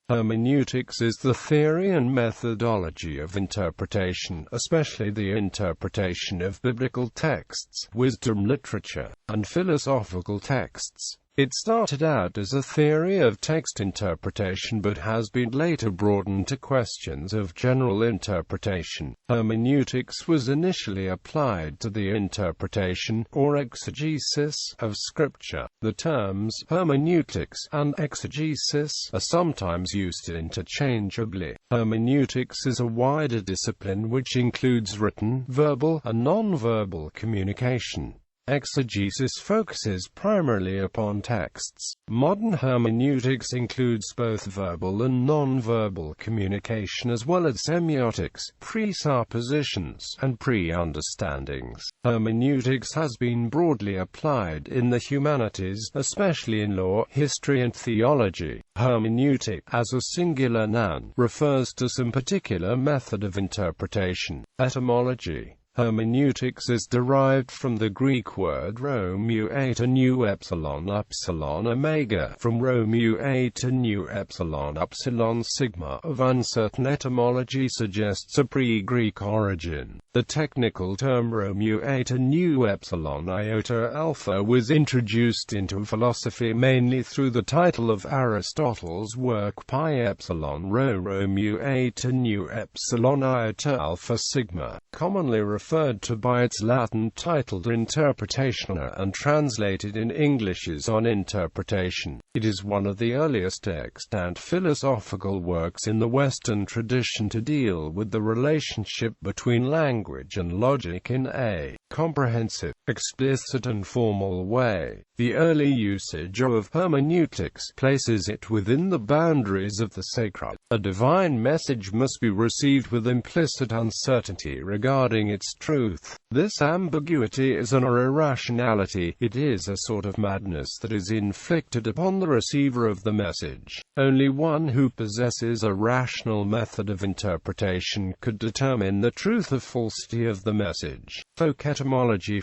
Hermeneutics is the theory and methodology of interpretation, especially the interpretation of biblical texts, wisdom literature, and philosophical texts. It started out as a theory of text interpretation but has been later broadened to questions of general interpretation. Hermeneutics was initially applied to the interpretation, or exegesis, of scripture. The terms hermeneutics and exegesis are sometimes used interchangeably. Hermeneutics is a wider discipline which includes written, verbal, and non-verbal communication. Exegesis focuses primarily upon texts. Modern hermeneutics includes both verbal and non-verbal communication as well as semiotics, presuppositions, and pre-understandings. Hermeneutics has been broadly applied in the humanities, especially in law, history and theology. Hermeneutic, as a singular noun, refers to some particular method of interpretation. Etymology. Hermeneutics is derived from the Greek word Rhomeute nu epsilon upsilon omega, from Rhomeute nu epsilon upsilon sigma, of uncertain etymology suggests a pre-Greek origin. The technical term Rhomeute nu epsilon iota alpha was introduced into philosophy mainly through the title of Aristotle's work Pi epsilon rho Rhomeute nu epsilon iota alpha sigma, commonly referred to by its Latin title De Interpretatione and translated in English as On Interpretation. It is one of the earliest text and philosophical works in the Western tradition to deal with the relationship between language and logic in a comprehensive, explicit and formal way. The early usage of hermeneutics places it within the boundaries of the sacred. A divine message must be received with implicit uncertainty regarding its truth. This ambiguity is an irrationality. It is a sort of madness that is inflicted upon the receiver of the message. Only one who possesses a rational method of interpretation could determine the truth or falsity of the message. Folk etymology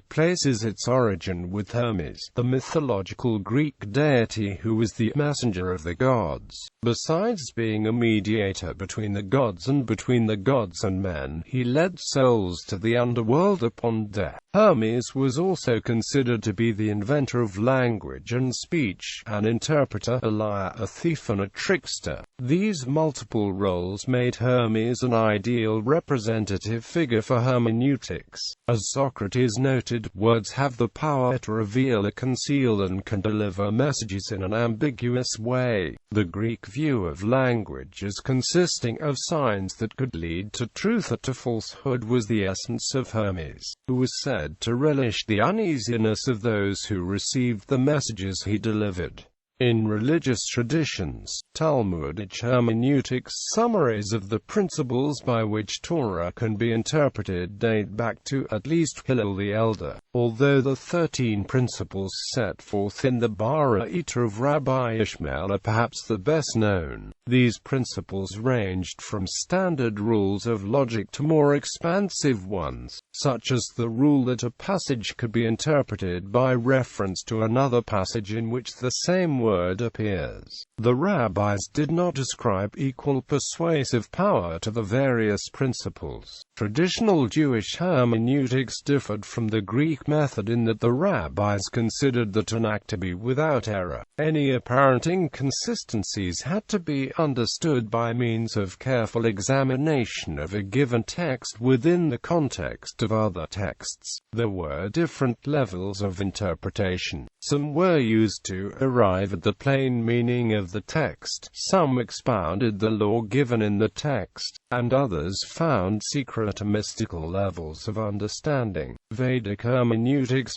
places its origin with Hermes, the mythological Greek deity who was the messenger of the gods. Besides being a mediator between the gods and men, he led souls to the underworld upon death. Hermes was also considered to be the inventor of language and speech, an interpreter, a liar, a thief and a trickster. These multiple roles made Hermes an ideal representative figure for hermeneutics. As Socrates noted, words have the power to reveal or conceal and can deliver messages in an ambiguous way. The Greek view of language as consisting of signs that could lead to truth or to falsehood was the essence of Hermes, who was said to relish the uneasiness of those who received the messages he delivered. In religious traditions, Talmudic hermeneutics summaries of the principles by which Torah can be interpreted date back to at least Hillel the Elder. Although the 13 principles set forth in the Baraita of Rabbi Ishmael are perhaps the best known, these principles ranged from standard rules of logic to more expansive ones, such as the rule that a passage could be interpreted by reference to another passage in which the same word appears. The rabbis did not ascribe equal persuasive power to the various principles. Traditional Jewish hermeneutics differed from the Greek method in that the rabbis considered the Tanakh to be without error. Any apparent inconsistencies had to be understood by means of careful examination of a given text within the context of other texts. There were different levels of interpretation. Some were used to arrive at the plain meaning of the text, some expounded the law given in the text, and others found secret or mystical levels of understanding. Vedic hermeneutics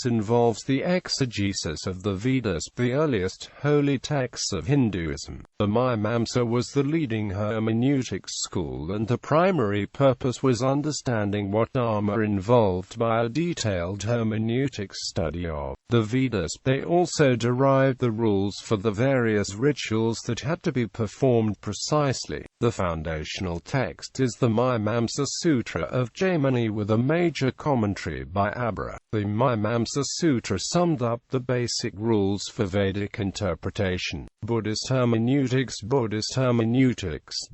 involves the exegesis of the Vedas, the earliest holy texts of Hinduism. The Mimamsa was the leading hermeneutics school, and the primary purpose was understanding what dharma involved by a detailed hermeneutics study of the Vedas. They also derived the rules for the various rituals that had to be performed precisely. The foundational text is the Mimamsa Sutra of Jaimini with with a major commentary by Abra. The Mimamsa Sutra summed up the basic rules for Vedic interpretation. Buddhist hermeneutics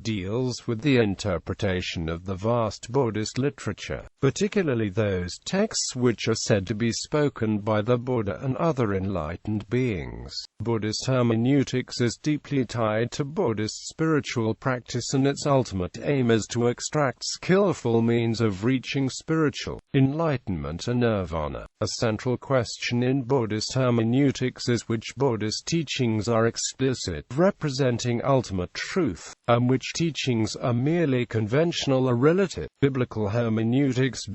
deals with the interpretation of the vast Buddhist literature, particularly those texts which are said to be spoken by the Buddha and other enlightened beings. Buddhist hermeneutics is deeply tied to Buddhist spiritual practice, and its ultimate aim is to extract skillful means of reaching spiritual enlightenment and nirvana. A central question in Buddhist hermeneutics is which Buddhist teachings are explicit, representing ultimate truth, and which teachings are merely conventional or relative. Biblical hermeneutics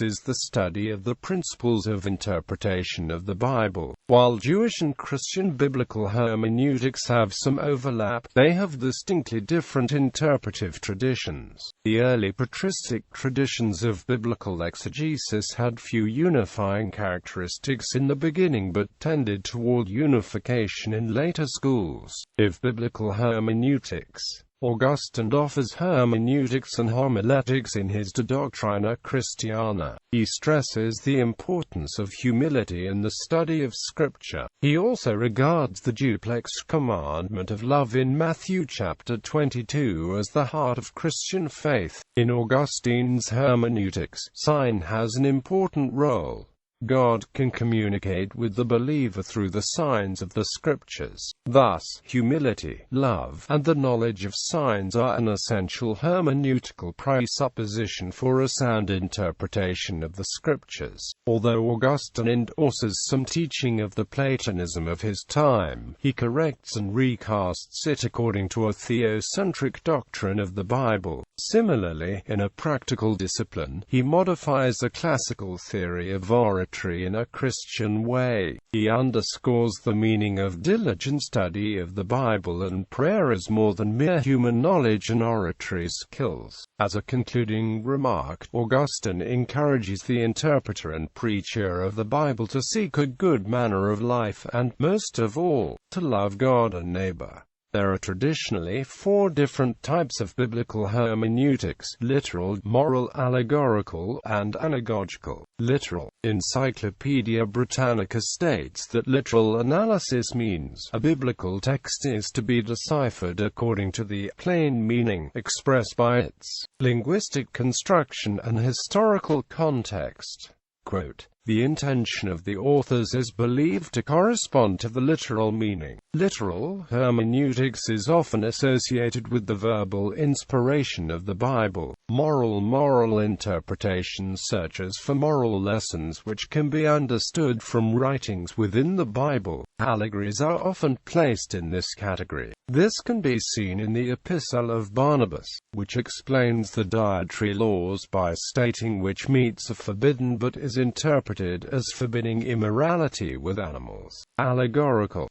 is the study of the principles of interpretation of the Bible. While Jewish and Christian biblical hermeneutics have some overlap, they have distinctly different interpretive traditions. The early patristic traditions of biblical exegesis had few unifying characteristics in the beginning but tended toward unification in later schools. If biblical hermeneutics, Augustine offers hermeneutics and homiletics in his De Doctrina Christiana. He stresses the importance of humility in the study of Scripture. He also regards the duplex commandment of love in Matthew chapter 22 as the heart of Christian faith. In Augustine's hermeneutics, sign has an important role. God can communicate with the believer through the signs of the Scriptures. Thus, humility, love, and the knowledge of signs are an essential hermeneutical presupposition for a sound interpretation of the Scriptures. Although Augustine endorses some teaching of the Platonism of his time, he corrects and recasts it according to a theocentric doctrine of the Bible. Similarly, in a practical discipline, he modifies a classical theory of oratory in a Christian way. He underscores the meaning of diligent study of the Bible and prayer as more than mere human knowledge and oratory skills. As a concluding remark, Augustine encourages the interpreter and preacher of the Bible to seek a good manner of life and, most of all, to love God and neighbor. There are traditionally 4 different types of biblical hermeneutics: literal, moral, allegorical, and anagogical. Literal. Encyclopedia Britannica states that literal analysis means a biblical text is to be deciphered according to the plain meaning expressed by its linguistic construction and historical context. Quote, "The intention of the authors is believed to correspond to the literal meaning." Literal hermeneutics is often associated with the verbal inspiration of the Bible. Moral interpretation searches for moral lessons which can be understood from writings within the Bible. Allegories are often placed in this category. This can be seen in the Epistle of Barnabas, which explains the dietary laws by stating which meats are forbidden but is interpreted as forbidding immorality with animals. Allegorical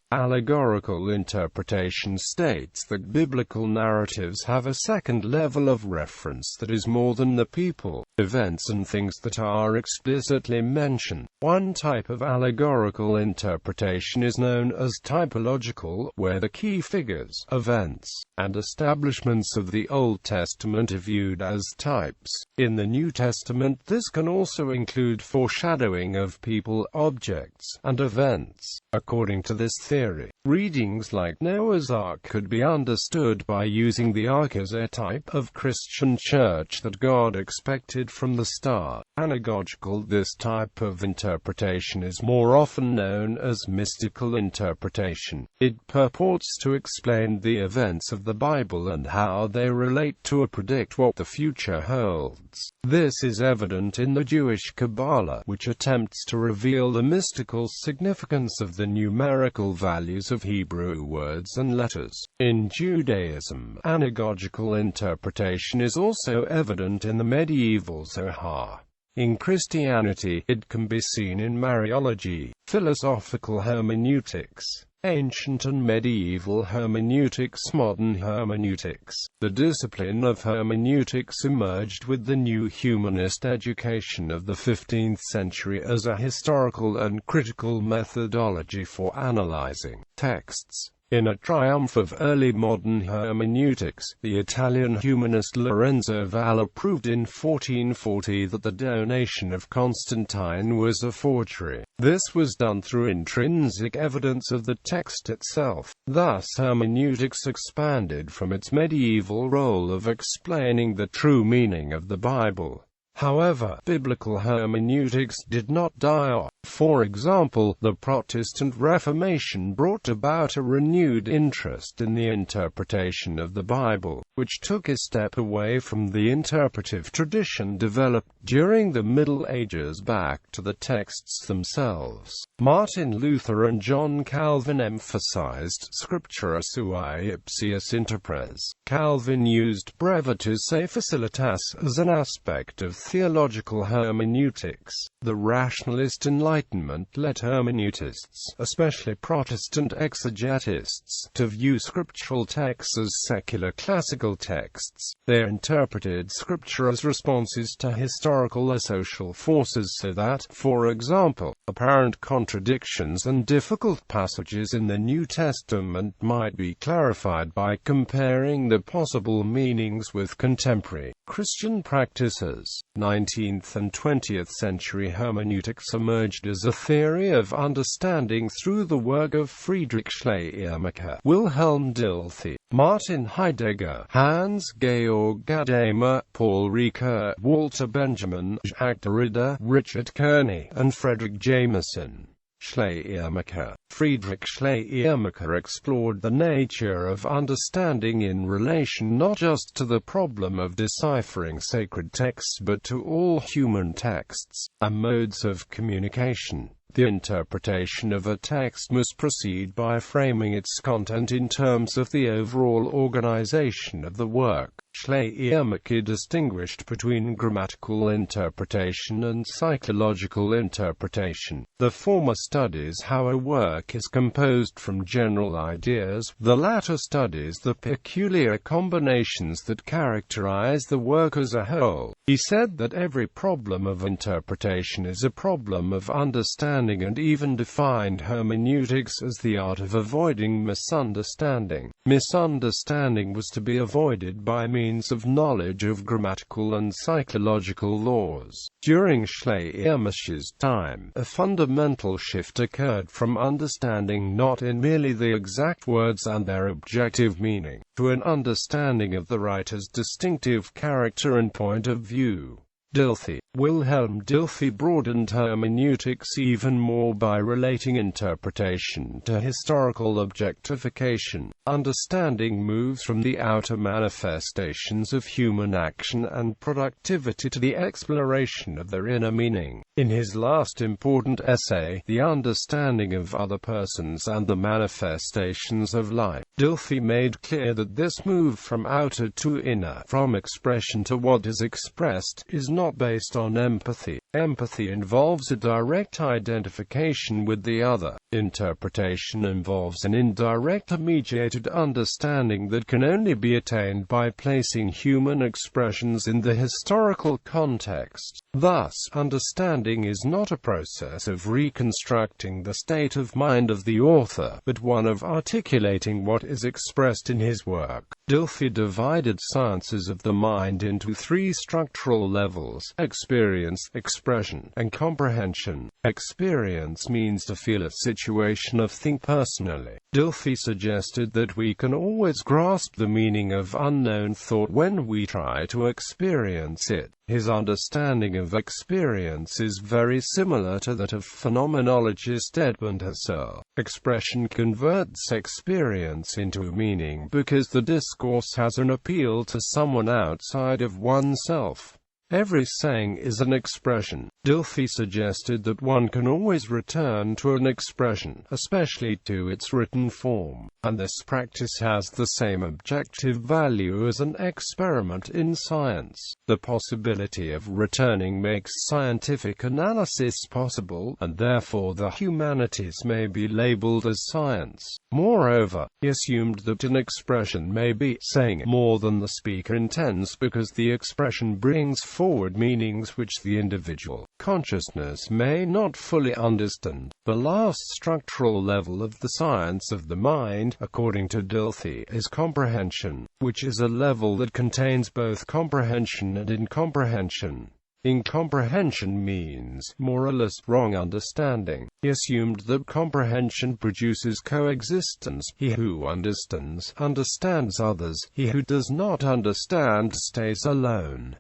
interpretation states that biblical narratives have a second level of reference that is more than the people, events and things that are explicitly mentioned. One type of allegorical interpretation is known as typological, where the key figures, events, and establishments of the Old Testament are viewed as types. In the New Testament, this can also include foreshadowing of people, objects, and events. According to this theory, readings like Noah's Ark could be understood by using the ark as a type of Christian church that God expected from the start. Anagogical. This type of interpretation is more often known as mystical interpretation. It purports to explain the events of the Bible and how they relate to or predict what the future holds. This is evident in the Jewish Kabbalah, which attempts to reveal the mystical significance of the numerical values of Hebrew words and letters. In Judaism, anagogical interpretation is also evident in the medieval Zohar. In Christianity, it can be seen in Mariology, philosophical hermeneutics, ancient and medieval hermeneutics, modern hermeneutics. The discipline of hermeneutics emerged with the new humanist education of the 15th century as a historical and critical methodology for analyzing texts. In a triumph of early modern hermeneutics, the Italian humanist Lorenzo Valla proved in 1440 that the donation of Constantine was a forgery. This was done through intrinsic evidence of the text itself. Thus hermeneutics expanded from its medieval role of explaining the true meaning of the Bible. However, biblical hermeneutics did not die off. For example, the Protestant Reformation brought about a renewed interest in the interpretation of the Bible, which took a step away from the interpretive tradition developed during the Middle Ages back to the texts themselves. Martin Luther and John Calvin emphasized scripture.The ipsius interpres. Calvin used brevitas et facilitas as an aspect of theological hermeneutics. The rationalist Enlightenment led hermeneutists, especially Protestant exegetists, to view scriptural texts as secular classical texts. They interpreted Scripture as responses to historical or social forces so that, for example, apparent contradictions and difficult passages in the New Testament might be clarified by comparing the possible meanings with contemporary Christian practices. 19th and 20th century hermeneutics emerged as a theory of understanding through the work of Friedrich Schleiermacher, Wilhelm Dilthey, Martin Heidegger, Hans-Georg Gadamer, Paul Ricoeur, Walter Benjamin, Jacques Derrida, Richard Kearney, and Frederick Jameson. Schleiermacher. Friedrich Schleiermacher explored the nature of understanding in relation not just to the problem of deciphering sacred texts but to all human texts, and modes of communication. The interpretation of a text must proceed by framing its content in terms of the overall organization of the work. Schleiermacher distinguished between grammatical interpretation and psychological interpretation. The former studies how a work is composed from general ideas, the latter studies the peculiar combinations that characterize the work as a whole. He said that every problem of interpretation is a problem of understanding and even defined hermeneutics as the art of avoiding misunderstanding. Misunderstanding was to be avoided by means of knowledge of grammatical and psychological laws. During Schleiermacher's time, a fundamental shift occurred from understanding not in merely the exact words and their objective meaning, to an understanding of the writer's distinctive character and point of view. Dilthey. Wilhelm Dilthey broadened hermeneutics even more by relating interpretation to historical objectification. Understanding moves from the outer manifestations of human action and productivity to the exploration of their inner meaning. In his last important essay, The Understanding of Other Persons and the Manifestations of Life, Dilthey made clear that this move from outer to inner, from expression to what is expressed, is not based on empathy. Empathy involves a direct identification with the other. Interpretation involves an indirect mediated understanding that can only be attained by placing human expressions in the historical context. Thus, understanding is not a process of reconstructing the state of mind of the author, but one of articulating what is expressed in his work. Dilthey divided sciences of the mind into three structural levels: experience, expression, and comprehension. Experience means to feel a situation or think personally. Dilthey suggested that we can always grasp the meaning of unknown thought when we try to experience it. His understanding of experience is very similar to that of phenomenologist Edmund Husserl. Expression converts experience into meaning because the discourse has an appeal to someone outside of oneself. Every saying is an expression. Dilthey suggested that one can always return to an expression, especially to its written form, and this practice has the same objective value as an experiment in science. The possibility of returning makes scientific analysis possible, and therefore the humanities may be labeled as science. Moreover, he assumed that an expression may be saying more than the speaker intends because the expression brings straightforward meanings which the individual consciousness may not fully understand. The last structural level of the science of the mind, according to The, is comprehension, which is a level that contains both comprehension and incomprehension. Incomprehension means, more or less, wrong understanding. He assumed that comprehension produces coexistence. He who understands, understands others. He who does not understand stays alone.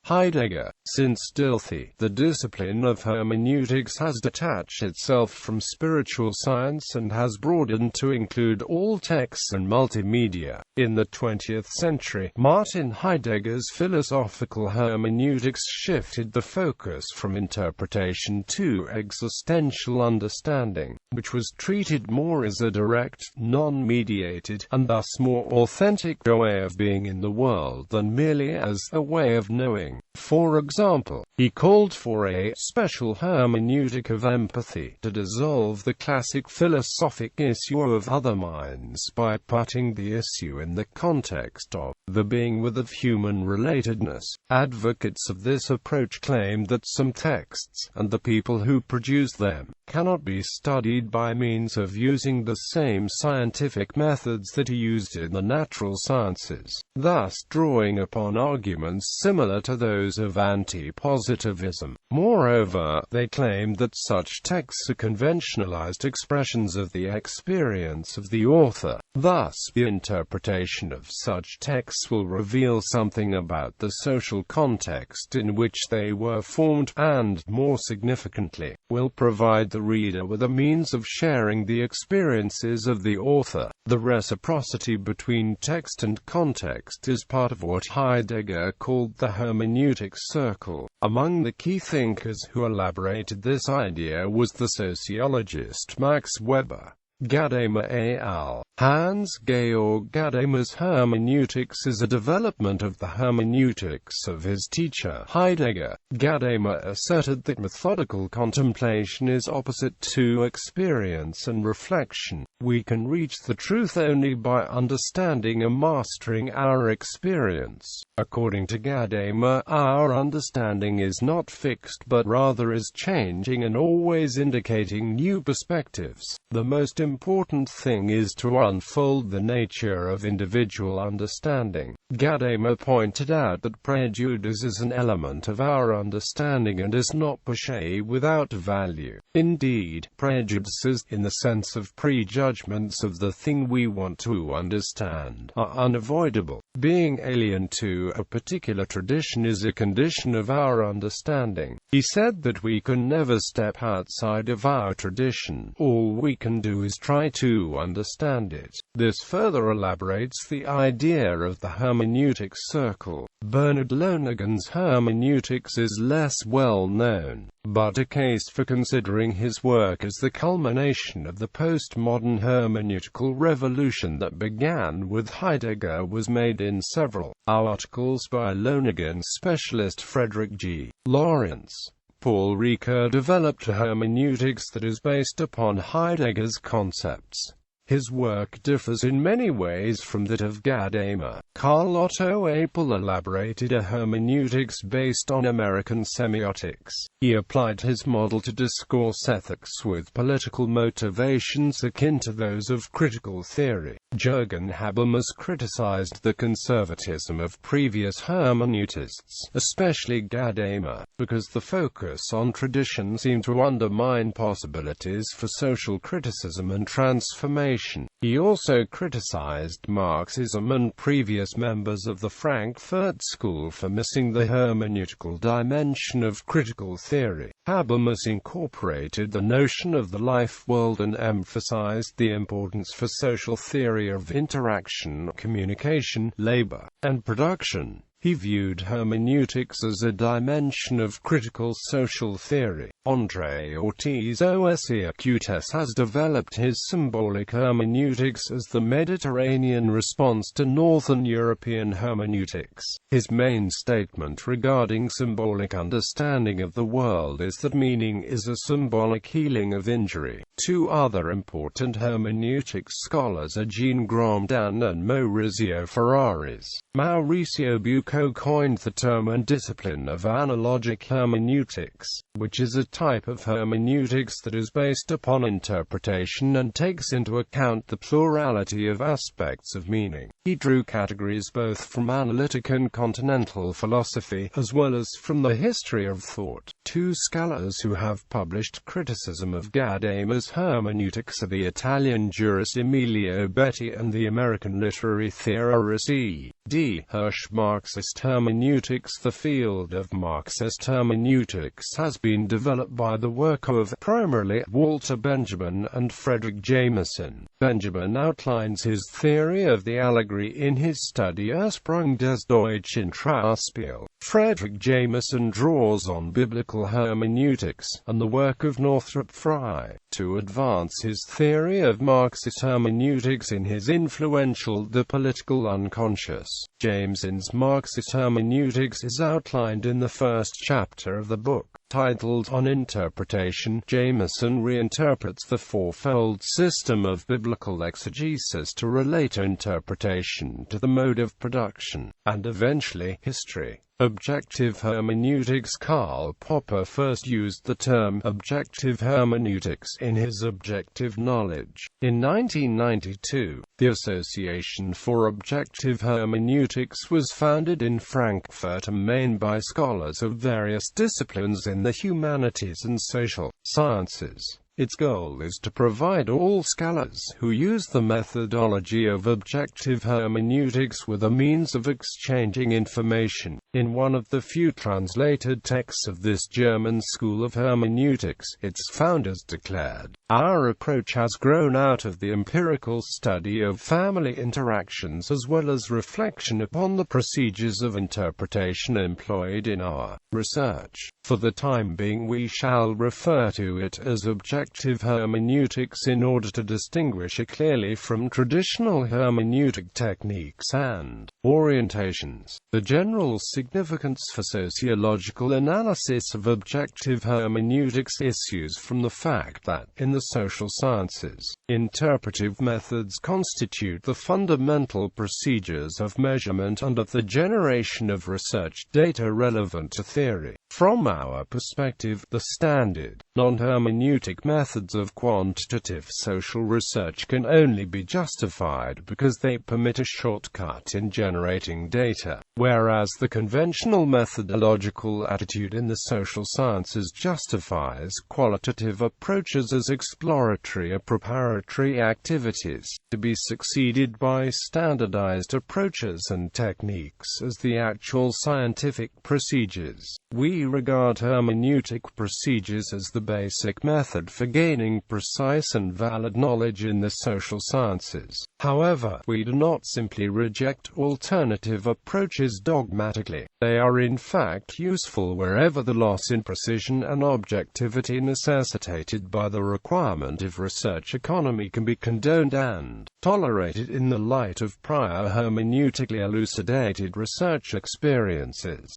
Heidegger. Since the discipline of hermeneutics has detached itself from spiritual science and has broadened to include all texts and multimedia. In the 20th century, Martin Heidegger's philosophical hermeneutics shifted the focus from interpretation to existential understanding, which was treated more as a direct, non-mediated, and thus more authentic way of being in the world than merely as a way of knowing. For example, he called for a special hermeneutic of empathy to dissolve the classic philosophic issue of other minds by putting the issue in the context of the being with of human relatedness. Advocates of this approach claim that some texts, and the people who produce them, cannot be studied by means of using the same scientific methods that are used in the natural sciences, thus drawing upon arguments similar to those of anti-positivism. Moreover, they claim that such texts are conventionalized expressions of the experience of the author. Thus, the interpretation of such texts will reveal something about the social context in which they were formed, and, more significantly, will provide the reader with a means of sharing the experiences of the author. The reciprocity between text and context is part of what Heidegger called the hermeneutic circle. Among the key thinkers who elaborated this idea was the sociologist Max Weber. Gadamer et al. Hans-Georg Gadamer's hermeneutics is a development of the hermeneutics of his teacher, Heidegger. Gadamer asserted that methodical contemplation is opposite to experience and reflection. We can reach the truth only by understanding and mastering our experience. According to Gadamer, our understanding is not fixed but rather is changing and always indicating new perspectives. The most important thing is to unfold the nature of individual understanding. Gadamer pointed out that prejudice is an element of our understanding and is not per se without value. Indeed, prejudices, in the sense of prejudgments of the thing we want to understand, are unavoidable. Being alien to a particular tradition is a condition of our understanding. He said that we can never step outside of our tradition. All we can do is try to understand it. This further elaborates the idea of the hermeneutic circle. Bernard Lonergan's hermeneutics is less well known, but a case for considering his work as the culmination of the postmodern hermeneutical revolution that began with Heidegger was made in several articles by Lonergan's specialist Frederick G. Lawrence. Paul Ricoeur developed a hermeneutics that is based upon Heidegger's concepts. His work differs in many ways from that of Gadamer. Carl Otto Apel elaborated a hermeneutics based on American semiotics. He applied his model to discourse ethics with political motivations akin to those of critical theory. Jürgen Habermas criticized the conservatism of previous hermeneutists, especially Gadamer, because the focus on tradition seemed to undermine possibilities for social criticism and transformation. He also criticized Marxism and previous members of the Frankfurt School for missing the hermeneutical dimension of critical theory. Habermas incorporated the notion of the life world and emphasized the importance for social theory of interaction, communication, labor, and production. He viewed hermeneutics as a dimension of critical social theory. André Ortiz Oseacutes has developed his symbolic hermeneutics as the Mediterranean response to Northern European hermeneutics. His main statement regarding symbolic understanding of the world is that meaning is a symbolic healing of injury. Two other important hermeneutics scholars are Jean Grandin and Maurizio Ferraris. Maurizio Bucco co-coined the term and discipline of analogic hermeneutics, which is a type of hermeneutics that is based upon interpretation and takes into account the plurality of aspects of meaning. He drew categories both from analytic and continental philosophy, as well as from the history of thought. Two scholars who have published criticism of Gadamer's hermeneutics are the Italian jurist Emilio Betti and the American literary theorist E.D. Hirsch. Marxist hermeneutics. The field of Marxist hermeneutics has been developed by the work of primarily Walter Benjamin and Frederick Jameson. Benjamin outlines his theory of the allegory in his study Ursprung des deutschen Trauspiels. Frederick Jameson draws on biblical hermeneutics and the work of Northrop Frye to advance his theory of Marxist hermeneutics in his influential The Political Unconscious. Jameson's Marxist hermeneutics is outlined in the first chapter of the book, titled On Interpretation. Jameson reinterprets the fourfold system of biblical exegesis to relate interpretation to the mode of production, and eventually, history. Objective hermeneutics. Karl Popper first used the term objective hermeneutics in his Objective Knowledge. In 1992, the Association for Objective Hermeneutics was founded in Frankfurt am Main by scholars of various disciplines in the humanities and social sciences. Its goal is to provide all scholars who use the methodology of objective hermeneutics with a means of exchanging information. In one of the few translated texts of this German school of hermeneutics, its founders declared, "Our approach has grown out of the empirical study of family interactions as well as reflection upon the procedures of interpretation employed in our research. For the time being we shall refer to it as objective hermeneutics in order to distinguish it clearly from traditional hermeneutic techniques and orientations." The general significance for sociological analysis of objective hermeneutics issues from the fact that, in the social sciences, interpretive methods constitute the fundamental procedures of measurement and of the generation of research data relevant to theory. From our perspective, the standard, non-hermeneutic methods of quantitative social research can only be justified because they permit a shortcut in generating data, whereas the conventional methodological attitude in the social sciences justifies qualitative approaches as exploratory or preparatory activities, to be succeeded by standardized approaches and techniques as the actual scientific procedures. We regard hermeneutic procedures as the basic method for gaining precise and valid knowledge in the social sciences. However, we do not simply reject alternative approaches dogmatically. They are in fact useful wherever the loss in precision and objectivity necessitated by the requirement of research economy can be condoned and tolerated in the light of prior hermeneutically elucidated research experiences.